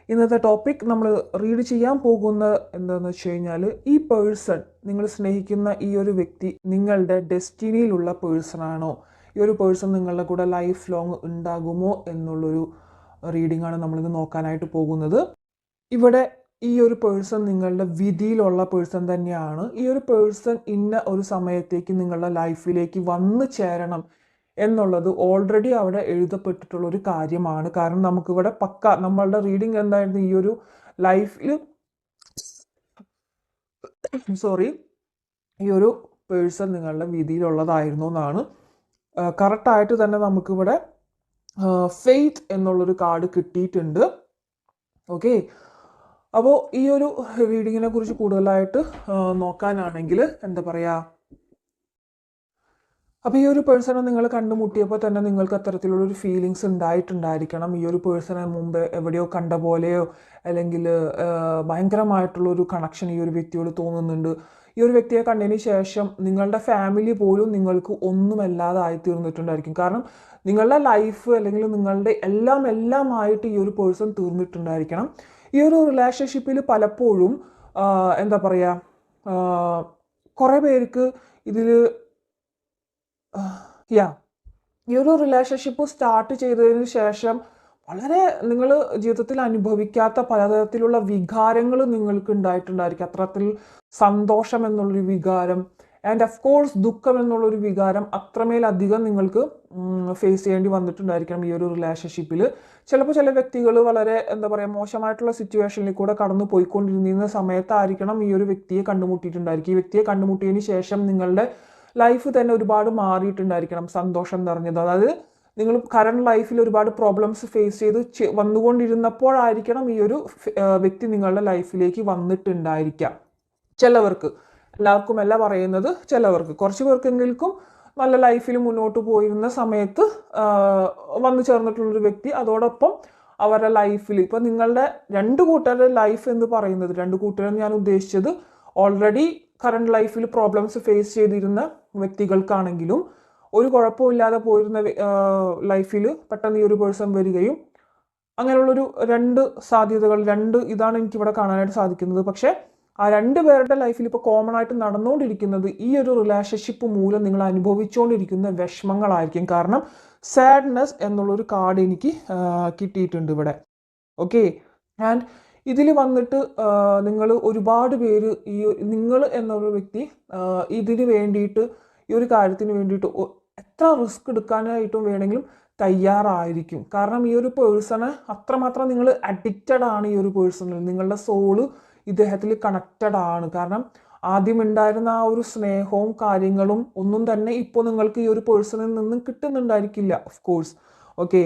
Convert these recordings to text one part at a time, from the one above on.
ഇന്നത്തെ ടോപ്പിക് നമ്മൾ റീഡ് ചെയ്യാൻ പോകുന്ന എന്താണെന്ന് വെച്ച് കഴിഞ്ഞാൽ, ഈ പേഴ്സൺ, നിങ്ങൾ സ്നേഹിക്കുന്ന ഈ ഒരു വ്യക്തി നിങ്ങളുടെ ഡെസ്റ്റിനിയിലുള്ള പേഴ്സൺ ആണോ, ഈ ഒരു പേഴ്സൺ നിങ്ങളുടെ കൂടെ ലൈഫ് ലോങ് ഉണ്ടാകുമോ എന്നുള്ളൊരു റീഡിംഗ് ആണ് നമ്മളിന്ന് നോക്കാനായിട്ട് പോകുന്നത്. ഇവിടെ ഈ ഒരു പേഴ്സൺ നിങ്ങളുടെ വിധിയിലുള്ള പേഴ്സൺ തന്നെയാണ്. ഈ ഒരു പേഴ്സൺ ഇന്ന ഒരു സമയത്തേക്ക് നിങ്ങളുടെ ലൈഫിലേക്ക് വന്നു ചേരണം എന്നുള്ളത് ഓൾറെഡി അവിടെ എഴുതപ്പെട്ടിട്ടുള്ള ഒരു കാര്യമാണ്. കാരണം നമുക്കിവിടെ നമ്മളുടെ റീഡിങ് എന്തായിരുന്നു, ഈ ഒരു ലൈഫിൽ ഈ ഒരു പേഴ്സൺ നിങ്ങളുടെ വിധിയിലുള്ളതായിരുന്നു എന്നാണ്. കറക്റ്റായിട്ട് തന്നെ നമുക്കിവിടെ ഫെയ്ത്ത് എന്നുള്ളൊരു കാർഡ് കിട്ടിയിട്ടുണ്ട്. ഓക്കെ, അപ്പോൾ ഈ ഒരു റീഡിങ്ങിനെ കുറിച്ച് കൂടുതലായിട്ട് നോക്കാനാണെങ്കിൽ എന്താ പറയുക, അപ്പോൾ ഈ ഒരു പേഴ്സണെ നിങ്ങൾ കണ്ടുമുട്ടിയപ്പോൾ തന്നെ നിങ്ങൾക്ക് അത്തരത്തിലുള്ളൊരു ഫീലിങ്സ് ഉണ്ടായിട്ടുണ്ടായിരിക്കണം. ഈ ഒരു പേഴ്സണെ മുമ്പ് എവിടെയോ കണ്ട പോലെയോ അല്ലെങ്കിൽ ഭയങ്കരമായിട്ടുള്ളൊരു കണക്ഷൻ ഈ ഒരു വ്യക്തിയോട് തോന്നുന്നുണ്ട്. ഈ ഒരു വ്യക്തിയെ കണ്ടതിന് ശേഷം നിങ്ങളുടെ ഫാമിലി പോലും നിങ്ങൾക്ക് ഒന്നുമല്ലാതായി തീർന്നിട്ടുണ്ടായിരിക്കും. കാരണം നിങ്ങളുടെ ലൈഫ് അല്ലെങ്കിൽ നിങ്ങളുടെ എല്ലാമായിട്ട് ഈ ഒരു പേഴ്സൺ തീർന്നിട്ടുണ്ടായിരിക്കണം. ഈ ഒരു റിലേഷൻഷിപ്പിൽ പലപ്പോഴും എന്താ പറയുക, കുറേ പേർക്ക് ഇതിൽ ഈ ഒരു റിലേഷൻഷിപ്പ് സ്റ്റാർട്ട് ചെയ്തതിന് ശേഷം വളരെ നിങ്ങൾ ജീവിതത്തിൽ അനുഭവിക്കാത്ത പലതരത്തിലുള്ള വികാരങ്ങൾ നിങ്ങൾക്ക് ഉണ്ടായിട്ടുണ്ടായിരിക്കും. അത്തരത്തിൽ സന്തോഷം എന്നുള്ളൊരു വികാരം ആൻഡ് ഓഫ് കോഴ്സ് ദുഃഖം എന്നുള്ളൊരു വികാരം അത്രമേലധികം നിങ്ങൾക്ക് ഫേസ് ചെയ്യേണ്ടി വന്നിട്ടുണ്ടായിരിക്കണം ഈ ഒരു റിലേഷൻഷിപ്പിൽ. ചിലപ്പോൾ ചില വ്യക്തികൾ വളരെ എന്താ പറയുക മോശമായിട്ടുള്ള സിറ്റുവേഷനിൽ കൂടെ കടന്നു പോയിക്കൊണ്ടിരുന്ന സമയത്തായിരിക്കണം ഈ ഒരു വ്യക്തിയെ കണ്ടുമുട്ടിയിട്ടുണ്ടായിരിക്കും. ഈ വ്യക്തിയെ കണ്ടുമുട്ടിയതിന് ശേഷം നിങ്ങളുടെ ലൈഫ് തന്നെ ഒരുപാട് മാറിയിട്ടുണ്ടായിരിക്കണം, സന്തോഷം നിറഞ്ഞത്. അതായത് നിങ്ങൾ കറണ്ട് ലൈഫിൽ ഒരുപാട് പ്രോബ്ലംസ് ഫേസ് ചെയ്ത് വന്നുകൊണ്ടിരുന്നപ്പോഴായിരിക്കണം ഈ ഒരു വ്യക്തി നിങ്ങളുടെ ലൈഫിലേക്ക് വന്നിട്ടുണ്ടായിരിക്കാം. ചിലവർക്ക്, എല്ലാവർക്കും അല്ല പറയുന്നത്, ചിലവർക്ക്, കുറച്ച് പേർക്കെങ്കിലും നല്ല ലൈഫിൽ മുന്നോട്ട് പോയിരുന്ന സമയത്ത് വന്നു ചേർന്നിട്ടുള്ളൊരു വ്യക്തി അതോടൊപ്പം അവരുടെ ലൈഫിൽ ഇപ്പം നിങ്ങളുടെ രണ്ട് കൂട്ടരുടെ ലൈഫ് എന്ന് പറയുന്നത്, രണ്ട് കൂട്ടരെന്ന് ഞാൻ ഉദ്ദേശിച്ചത് ഓൾറെഡി കറണ്ട് ലൈഫിൽ പ്രോബ്ലംസ് ഫേസ് ചെയ്തിരുന്ന വ്യക്തികൾക്കാണെങ്കിലും ഒരു കുഴപ്പമില്ലാതെ പോയിരുന്ന ലൈഫിൽ പെട്ടെന്ന് ഈ ഒരു പേഴ്സൺ വരികയും അങ്ങനെയുള്ളൊരു രണ്ട് സാധ്യതകൾ, ഇതാണ് എനിക്കിവിടെ കാണാനായിട്ട് സാധിക്കുന്നത്. പക്ഷേ ആ രണ്ട് പേരുടെ ലൈഫിൽ ഇപ്പോൾ കോമൺ ആയിട്ട് നടന്നുകൊണ്ടിരിക്കുന്നത് ഈ ഒരു റിലേഷൻഷിപ്പ് മൂലം നിങ്ങൾ അനുഭവിച്ചുകൊണ്ടിരിക്കുന്ന വിഷമങ്ങളായിരിക്കും. കാരണം സാഡ്നെസ് എന്നുള്ളൊരു കാർഡ് എനിക്ക് കിട്ടിയിട്ടുണ്ട് ഇവിടെ. ഓക്കെ, ആൻഡ് ഇതിൽ വന്നിട്ട് നിങ്ങൾ ഒരുപാട് പേര് നിങ്ങൾ എന്നുള്ള വ്യക്തി ഇതിന് വേണ്ടിയിട്ട്, ഈ ഒരു കാര്യത്തിന് വേണ്ടിയിട്ട് എത്ര റിസ്ക് എടുക്കാനായിട്ടും വേണമെങ്കിലും തയ്യാറായിരിക്കും. കാരണം ഈ ഒരു പേഴ്സണെ അത്രമാത്രം നിങ്ങൾ അഡിക്റ്റഡ് ആണ്. ഈ ഒരു പേഴ്സണിൽ നിങ്ങളുടെ സോള് ഇദ്ദേഹത്തിൽ കണക്റ്റഡ് ആണ്. കാരണം ആദ്യം ഉണ്ടായിരുന്ന ആ ഒരു സ്നേഹവും കാര്യങ്ങളും ഒന്നും തന്നെ ഇപ്പോൾ നിങ്ങൾക്ക് ഈ ഒരു പേഴ്സണിൽ നിന്നും കിട്ടുന്നുണ്ടായിരിക്കില്ല, ഓഫ് കോഴ്സ്. ഓക്കെ,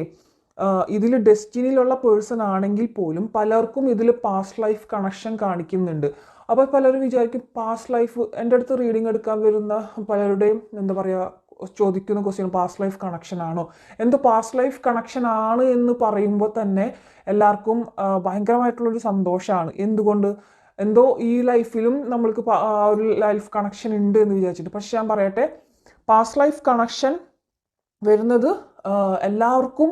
ഇതിൽ ഡെസ്റ്റിനിയിലുള്ള പേഴ്സൺ ആണെങ്കിൽ പോലും പലർക്കും ഇതിൽ പാസ്റ്റ് ലൈഫ് കണക്ഷൻ കാണിക്കുന്നുണ്ട്. അപ്പോൾ പലരും വിചാരിക്കും പാസ്റ്റ് ലൈഫ്, എൻ്റെ അടുത്ത് റീഡിങ് എടുക്കാൻ വരുന്ന പലരുടെയും എന്താ പറയുക ചോദിക്കുന്ന ക്വസ്റ്റ്യൻ പാസ്റ്റ് ലൈഫ് കണക്ഷൻ ആണോ, പാസ്റ്റ് ലൈഫ് കണക്ഷൻ ആണ് എന്ന് പറയുമ്പോൾ തന്നെ എല്ലാവർക്കും ഭയങ്കരമായിട്ടുള്ളൊരു സന്തോഷമാണ്. എന്തുകൊണ്ട്, ഈ ലൈഫിലും നമ്മൾക്ക് ഒരു ലൈഫ് കണക്ഷൻ ഉണ്ട് എന്ന് വിചാരിച്ചിട്ട്. പക്ഷെ ഞാൻ പറയട്ടെ, പാസ്റ്റ് ലൈഫ് കണക്ഷൻ വരുന്നത് എല്ലാവർക്കും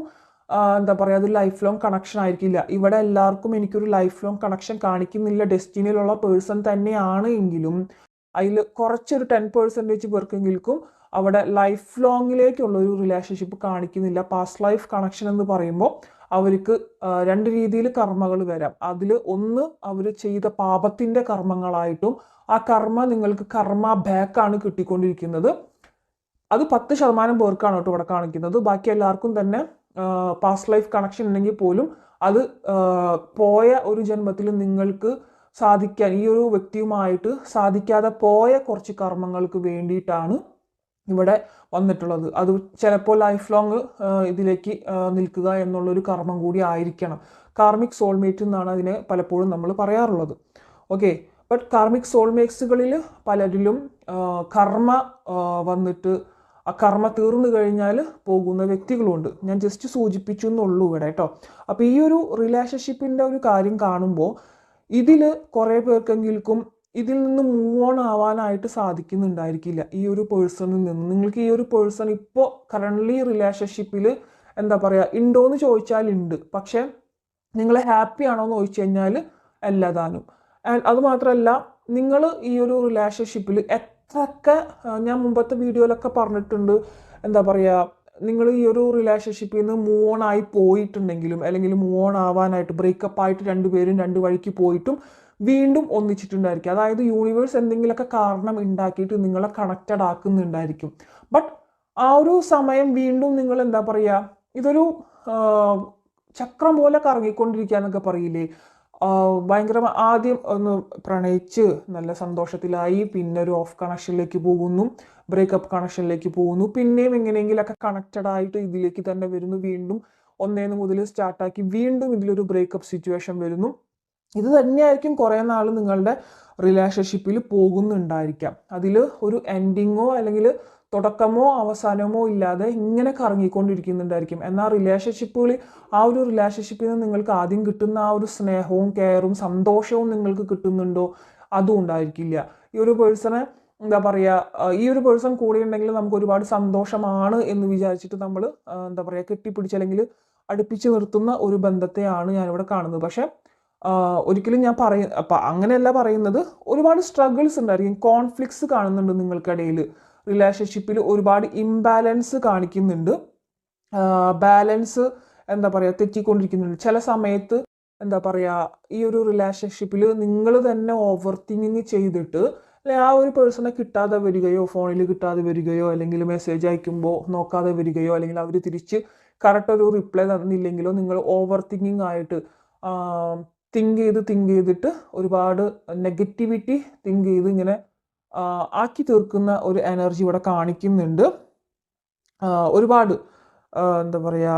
എന്താ പറയുക, അത് ലൈഫ് ലോങ് കണക്ഷൻ ആയിരിക്കില്ല. ഇവിടെ എല്ലാവർക്കും എനിക്കൊരു ലൈഫ് ലോങ് കണക്ഷൻ കാണിക്കുന്നില്ല. ഡെസ്റ്റിനിയിലുള്ള പേഴ്സൺ തന്നെയാണ് എങ്കിലും അതിൽ കുറച്ചൊരു 10% പേർക്കെങ്കിലും അവിടെ ലൈഫ് ലോങ്ങിലേക്കുള്ള ഒരു റിലേഷൻഷിപ്പ് കാണിക്കുന്നില്ല. പാസ്റ്റ് ലൈഫ് കണക്ഷൻ എന്ന് പറയുമ്പോൾ അവർക്ക് രണ്ട് രീതിയിൽ കർമ്മകൾ വരാം. അതിൽ ഒന്ന് അവർ ചെയ്ത പാപത്തിൻ്റെ കർമ്മങ്ങളായിട്ടും ആ കർമ്മ നിങ്ങൾക്ക് കർമ്മ ബാക്കാണ് കിട്ടിക്കൊണ്ടിരിക്കുന്നത്. അത് 10% പേർക്കാണ് കേട്ടോ ഇവിടെ കാണിക്കുന്നത്. ബാക്കി എല്ലാവർക്കും തന്നെ പാസ്റ്റ് ലൈഫ് കണക്ഷൻ ഉണ്ടെങ്കിൽ പോലും അത് പോയ ഒരു ജന്മത്തിൽ നിങ്ങൾക്ക് സാധിക്കാൻ, ഈ ഒരു വ്യക്തിയുമായിട്ട് സാധിക്കാതെ പോയ കുറച്ച് കർമ്മങ്ങൾക്ക് വേണ്ടിയിട്ടാണ് ഇവിടെ വന്നിട്ടുള്ളത്. അത് ചിലപ്പോൾ ലൈഫ് ലോങ് ഇതിലേക്ക് നിൽക്കുക എന്നുള്ളൊരു കർമ്മം കൂടി ആയിരിക്കണം. കാർമിക് സോൾമേറ്റ് എന്നാണ് അതിനെ പലപ്പോഴും നമ്മൾ പറയാറുള്ളത്. ഓക്കെ, ബട്ട് കാർമിക് സോൾമേറ്റ്സുകളിൽ പലരിലും കർമ്മ വന്നിട്ട് ആ കർമ്മ തീർന്നു കഴിഞ്ഞാൽ പോകുന്ന വ്യക്തികളുണ്ട്. ഞാൻ ജസ്റ്റ് സൂചിപ്പിച്ചു എന്നുള്ളൂ ഇവിടെ കേട്ടോ. അപ്പോൾ ഈ ഒരു റിലേഷൻഷിപ്പിൻ്റെ ഒരു കാര്യം കാണുമ്പോൾ ഇതിൽ കുറേ പേർക്കെങ്കിലും ഇതിൽ നിന്ന് മൂവ് ഓൺ ആവാനായിട്ട് സാധിക്കുന്നുണ്ടായിരിക്കില്ല ഈ ഒരു പേഴ്സണിൽ നിന്ന്. നിങ്ങൾക്ക് ഈ ഒരു പേഴ്സൺ ഇപ്പോൾ കറൻ്റ്ലി റിലേഷൻഷിപ്പിൽ എന്താ പറയുക ഉണ്ടോയെന്ന് ചോദിച്ചാൽ ഉണ്ട്. പക്ഷേ നിങ്ങൾ ഹാപ്പി ആണോ എന്ന് ചോദിച്ചു കഴിഞ്ഞാൽ എല്ലാതാനും. അതുമാത്രമല്ല, നിങ്ങൾ ഈ ഒരു റിലേഷൻഷിപ്പിൽ എത്രയൊക്കെ ഞാൻ മുമ്പത്തെ വീഡിയോയിലൊക്കെ പറഞ്ഞിട്ടുണ്ട്, എന്താ പറയുക, നിങ്ങൾ ഈ ഒരു റിലേഷൻഷിപ്പിൽ നിന്ന് മൂവ് ഓൺ ആയി പോയിട്ടുണ്ടെങ്കിലും അല്ലെങ്കിൽ മൂവ് ഓൺ ആവാനായിട്ട് ബ്രേക്കപ്പ് ആയിട്ട് രണ്ടുപേരും രണ്ട് വഴിക്ക് പോയിട്ടും വീണ്ടും ഒന്നിച്ചിട്ടുണ്ടായിരിക്കും. അതായത് യൂണിവേഴ്സ് എന്തെങ്കിലുമൊക്കെ കാരണം ഉണ്ടാക്കിയിട്ട് നിങ്ങളെ കണക്റ്റഡ് ആക്കുന്നുണ്ടായിരിക്കും. ബട്ട് ആ ഒരു സമയം വീണ്ടും നിങ്ങൾ എന്താ പറയുക, ഇതൊരു ചക്രം പോലെ കറങ്ങിക്കൊണ്ടിരിക്കുക എന്നൊക്കെ പറയില്ലേ. ഭയങ്കര ആദ്യം ഒന്ന് പ്രണയിച്ച് നല്ല സന്തോഷത്തിലായി, പിന്നെ ഒരു ഓഫ് കണക്ഷനിലേക്ക് പോകുന്നു, ബ്രേക്കപ്പ് കണക്ഷനിലേക്ക് പോകുന്നു, പിന്നെയും എങ്ങനെയെങ്കിലൊക്കെ കണക്റ്റഡ് ആയിട്ട് ഇതിലേക്ക് തന്നെ വരുന്നു, വീണ്ടും ഒന്നേന്ന് മുതൽ സ്റ്റാർട്ടാക്കി വീണ്ടും ഇതിലൊരു ബ്രേക്കപ്പ് സിറ്റുവേഷൻ വരുന്നു. ഇത് തന്നെയായിരിക്കും കുറേ നാൾ നിങ്ങളുടെ റിലേഷൻഷിപ്പിൽ പോകുന്നുണ്ടായിരിക്കാം. അതിൽ ഒരു എൻഡിങ്ങോ അല്ലെങ്കിൽ തുടക്കമോ അവസാനമോ ഇല്ലാതെ ഇങ്ങനെ കറങ്ങിക്കൊണ്ടിരിക്കുന്നുണ്ടായിരിക്കും. എന്നാൽ റിലേഷൻഷിപ്പുകൾ, ആ ഒരു റിലേഷൻഷിപ്പിൽ നിന്ന് നിങ്ങൾക്ക് ആദ്യം കിട്ടുന്ന ആ ഒരു സ്നേഹവും കെയറും സന്തോഷവും നിങ്ങൾക്ക് കിട്ടുന്നുണ്ടോ? അതും ഉണ്ടായിരിക്കില്ല. ഈ ഒരു പേഴ്സണെ എന്താ പറയുക, ഈ ഒരു പേഴ്സൺ കൂടെ ഉണ്ടെങ്കിൽ നമുക്ക് ഒരുപാട് സന്തോഷമാണ് എന്ന് വിചാരിച്ചിട്ട് നമ്മൾ എന്താ പറയുക കെട്ടിപ്പിടിച്ച് അല്ലെങ്കിൽ അടുപ്പിച്ച് നിർത്തുന്ന ഒരു ബന്ധത്തെയാണ് ഞാനിവിടെ കാണുന്നത്. പക്ഷെ ഒരിക്കലും ഞാൻ അങ്ങനെയല്ല പറയുന്നത്. ഒരുപാട് സ്ട്രഗിൾസ് ഉണ്ടായിരിക്കും, കോൺഫ്ലിക്ട്സ് കാണുന്നുണ്ട് നിങ്ങൾക്കിടയിൽ. റിലേഷൻഷിപ്പിൽ ഒരുപാട് ഇംബാലൻസ് കാണിക്കുന്നുണ്ട്, ബാലൻസ് എന്താ പറയുക തെറ്റിക്കൊണ്ടിരിക്കുന്നുണ്ട്. ചില സമയത്ത് എന്താ പറയുക, ഈ ഒരു റിലേഷൻഷിപ്പിൽ നിങ്ങൾ തന്നെ ഓവർ തിങ്കിങ് ചെയ്തിട്ട് അല്ലെങ്കിൽ ആ ഒരു പേഴ്സണെ കിട്ടാതെ വരികയോ, ഫോണിൽ കിട്ടാതെ വരികയോ, അല്ലെങ്കിൽ മെസ്സേജ് അയക്കുമ്പോൾ നോക്കാതെ വരികയോ, അല്ലെങ്കിൽ അവർ തിരിച്ച് കറക്റ്റ് ഒരു റിപ്ലൈ തന്നില്ലെങ്കിലോ നിങ്ങൾ ഓവർ തിങ്കിങ് ആയിട്ട് തിങ്ക് ചെയ്തിട്ട് ഒരുപാട് നെഗറ്റിവിറ്റി തിങ്ക് ചെയ്ത് ഇങ്ങനെ ആക്കി തീർക്കുന്ന ഒരു എനർജി ഇവിടെ കാണിക്കുന്നുണ്ട്. ഒരുപാട് എന്താ പറയുക,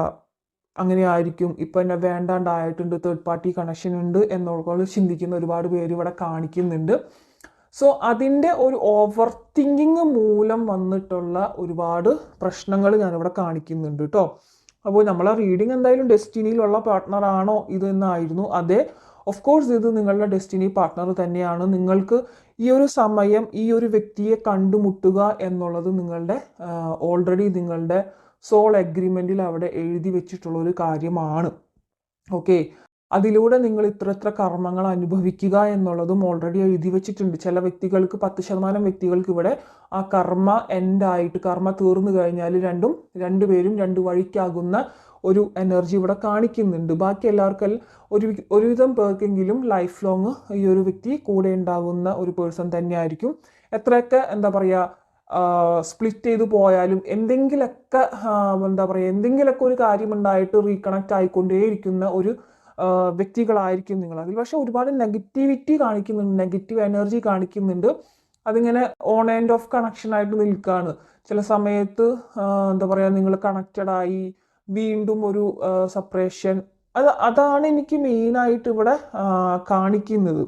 അങ്ങനെ ആയിരിക്കും, ഇപ്പം എന്നെ വേണ്ടാണ്ടായിട്ടുണ്ട്, തേർഡ് പാർട്ടി കണക്ഷൻ ഉണ്ട് എന്നുള്ള ചിന്തിക്കുന്ന ഒരുപാട് പേര് ഇവിടെ കാണിക്കുന്നുണ്ട്. സോ അതിൻ്റെ ഒരു ഓവർ തിങ്കിങ് മൂലം വന്നിട്ടുള്ള ഒരുപാട് പ്രശ്നങ്ങൾ ഞാനിവിടെ കാണിക്കുന്നുണ്ട് കേട്ടോ. അപ്പോൾ നമ്മളെ റീഡിങ് എന്തായാലും ഡെസ്റ്റിനിയിലുള്ള പാർട്ട്ണറാണോ ഇതെന്നായിരുന്നു. അതെ, ഓഫ് കോഴ്സ് ഇത് നിങ്ങളുടെ ഡെസ്റ്റിനി പാർട്ട്ണർ തന്നെയാണ്. നിങ്ങൾക്ക് ഈ ഒരു സമയം ഈ ഒരു വ്യക്തിയെ കണ്ടുമുട്ടുക എന്നുള്ളത് നിങ്ങളുടെ ഓൾറെഡി നിങ്ങളുടെ സോൾ എഗ്രിമെൻറ്റിൽ അവിടെ എഴുതി വെച്ചിട്ടുള്ള ഒരു കാര്യമാണ്. ഓക്കെ, അതിലൂടെ നിങ്ങൾ ഇത്ര കർമ്മങ്ങൾ അനുഭവിക്കുക എന്നുള്ളതും ഓൾറെഡി എഴുതി വെച്ചിട്ടുണ്ട്. ചില വ്യക്തികൾക്ക് 10% വ്യക്തികൾക്ക് ഇവിടെ ആ കർമ്മ എൻഡായിട്ട്, കർമ്മ തീർന്നു കഴിഞ്ഞാൽ രണ്ടുപേരും രണ്ട് വഴിക്കാകുന്ന ഒരു എനർജി ഇവിടെ കാണിക്കുന്നുണ്ട്. ബാക്കി എല്ലാവർക്കും ഒരുവിധം പേർക്കെങ്കിലും ലൈഫ് ലോങ് ഈ ഒരു വ്യക്തി കൂടെ ഉണ്ടാകുന്ന ഒരു പേഴ്സൺ തന്നെയായിരിക്കും. എത്രയൊക്കെ എന്താ പറയുക സ്പ്ലിറ്റ് ചെയ്തു പോയാലും എന്തെങ്കിലുമൊക്കെ എന്താ പറയുക എന്തെങ്കിലുമൊക്കെ ഒരു കാര്യമുണ്ടായിട്ട് റീകണക്റ്റ് ആയിക്കൊണ്ടേയിരിക്കുന്ന ഒരു വ്യക്തികളായിരിക്കും നിങ്ങൾ. അതിൽ പക്ഷെ ഒരുപാട് നെഗറ്റിവിറ്റി കാണിക്കുന്നുണ്ട്, നെഗറ്റീവ് എനർജി കാണിക്കുന്നുണ്ട്. അതിങ്ങനെ ഓൺ ആൻഡ് ഓഫ് കണക്ഷൻ ആയിട്ട് നിൽക്കുകയാണ്. ചില സമയത്ത് എന്താ പറയുക നിങ്ങൾ കണക്റ്റഡ് ആയി വീണ്ടും ഒരു സെപ്പറേഷൻ, അതാണ് എനിക്ക് മെയിനായിട്ട് ഇവിടെ കാണിക്കുന്നത്.